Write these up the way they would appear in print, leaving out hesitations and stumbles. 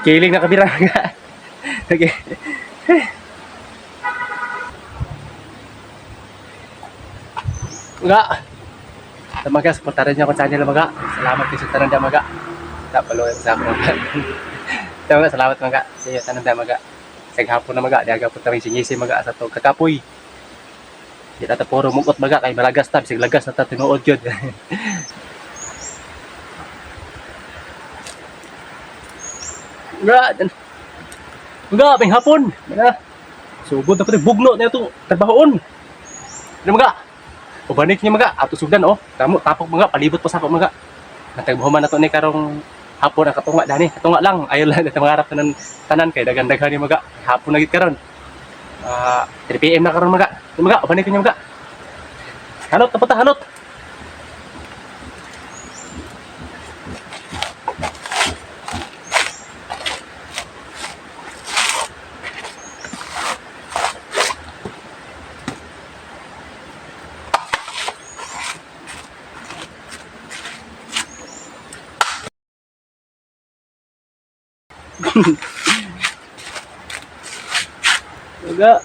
Kiling na kabira mga. Okay. Mga. Tamaga, supportaran niyo ako sa channel mga. Salamat kayo sa tanan mga. Tapalo sa ako mga. Tamaga, salamat mga. Sa iyo tanan mga. Sa hapon na mga, diaga po kami singisi mga sa to kakapoy. Di ta puro mukot mga kay malagas ta, bisig lagas na ta tinuod gyud. Mga, mga ping hapon. Mga. Sugod na pati bugno na ito trabahoon. Ano mga? Ubanik niya mga ato sugdan oh. Tamo tapok mga palibot pa sa ako mga. Natagbuhuman na to ni karong hapon ang katunga dani. Katunga lang ayo lang dito mangarap tanan kay daghan-daghan ni mga hapon na gid karon. 3 PM na karon mga. Mga ubanik niya mga. Halot tapos halot. Mga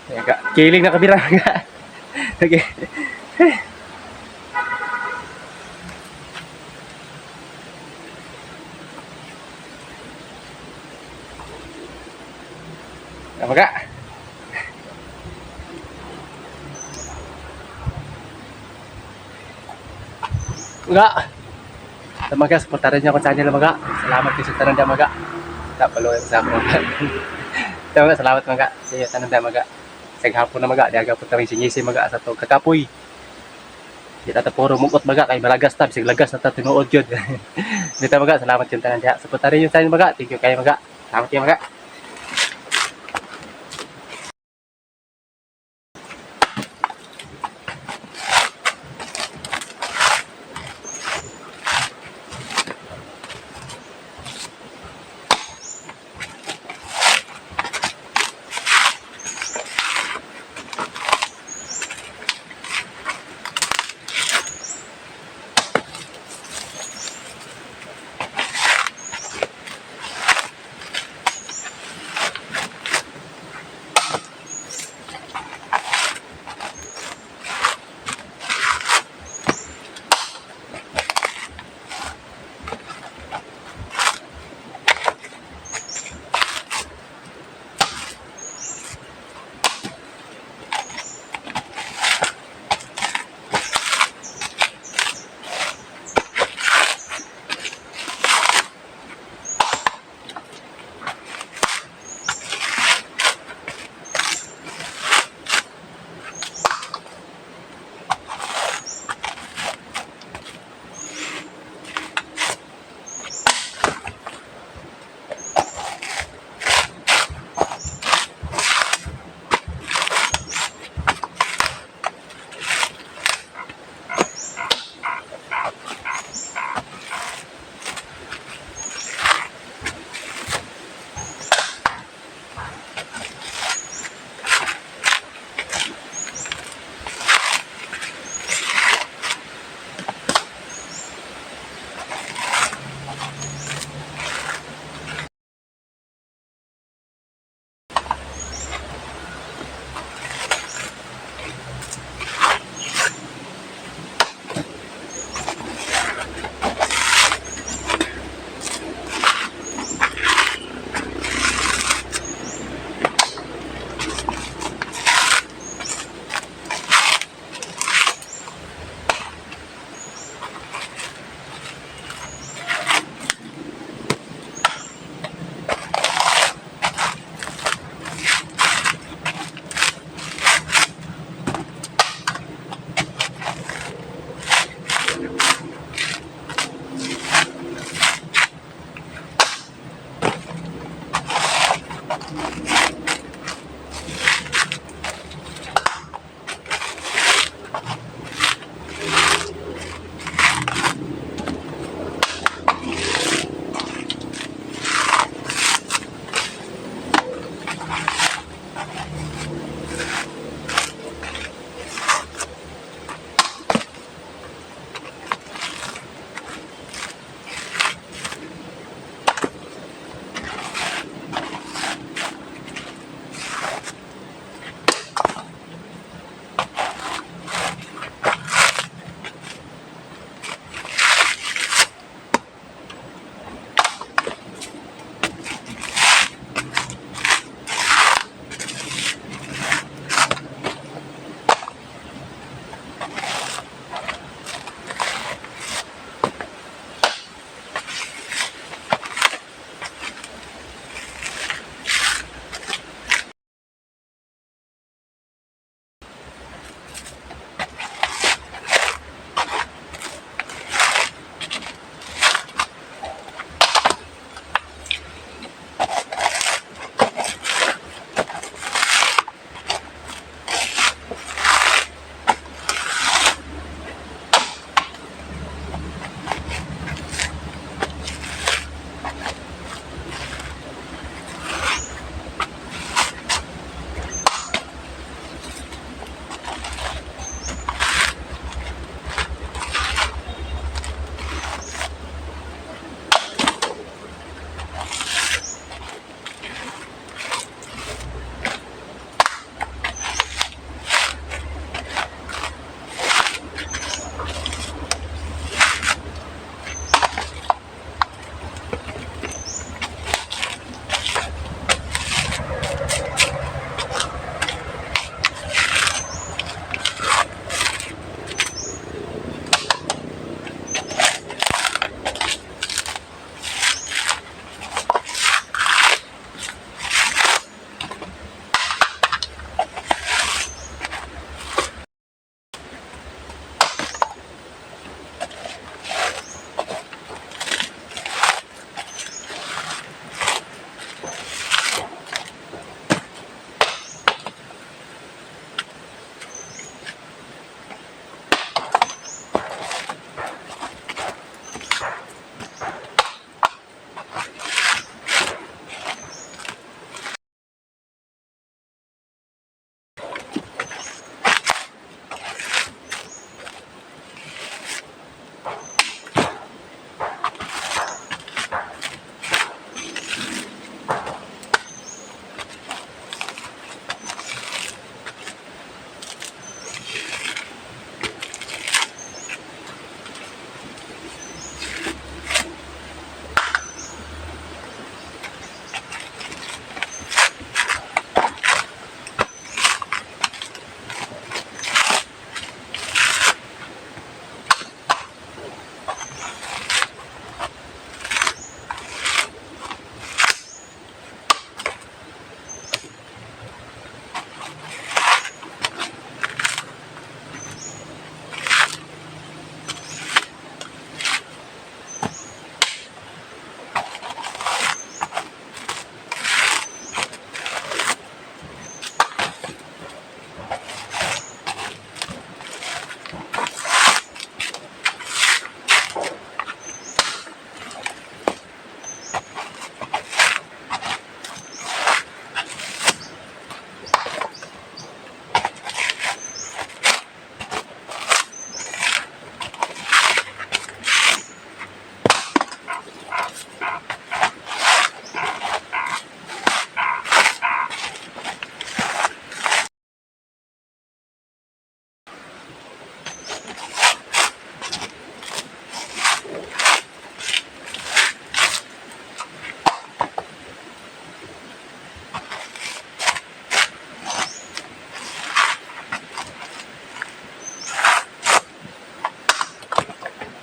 Ayan ka. Kiling na kabira mga. Okay. Ayan mga. Mga. Mga, supportaran niyo ako sa channel mga. Salamat kayo sa tanan da mga. Tapaloy sa ako mga. Mga, salamat mga. Sa iyo tanan da mga. Sa hapon na mga. Diaga po kami singisi mga sa to kakapoy. Kita ta puro mukot mga kay malagas tab sig lagas na ta tinuod jud. Dito mga, salamat yung tanan da. Supportaran niyo sa channel mga. Thank you kayo mga. Salamat kayo mga.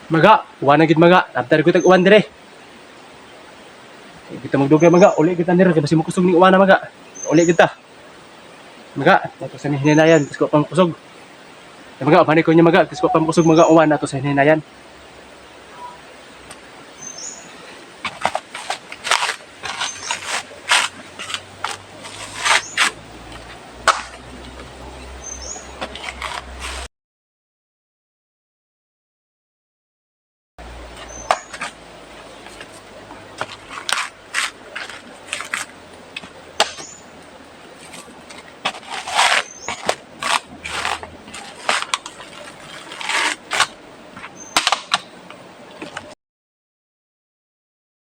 Maga, uwan na gid mga. After ko tag uwan dire. Kita magdugay mga, uli kita nira kasi mo kusog ni uwan na mga. Uli kita. Mga, ato sa hininayan, kasi ko pang kusog. Mga, ubanay ko niya mga, kasi ko pang kusog mga uwan na to sa hininayan.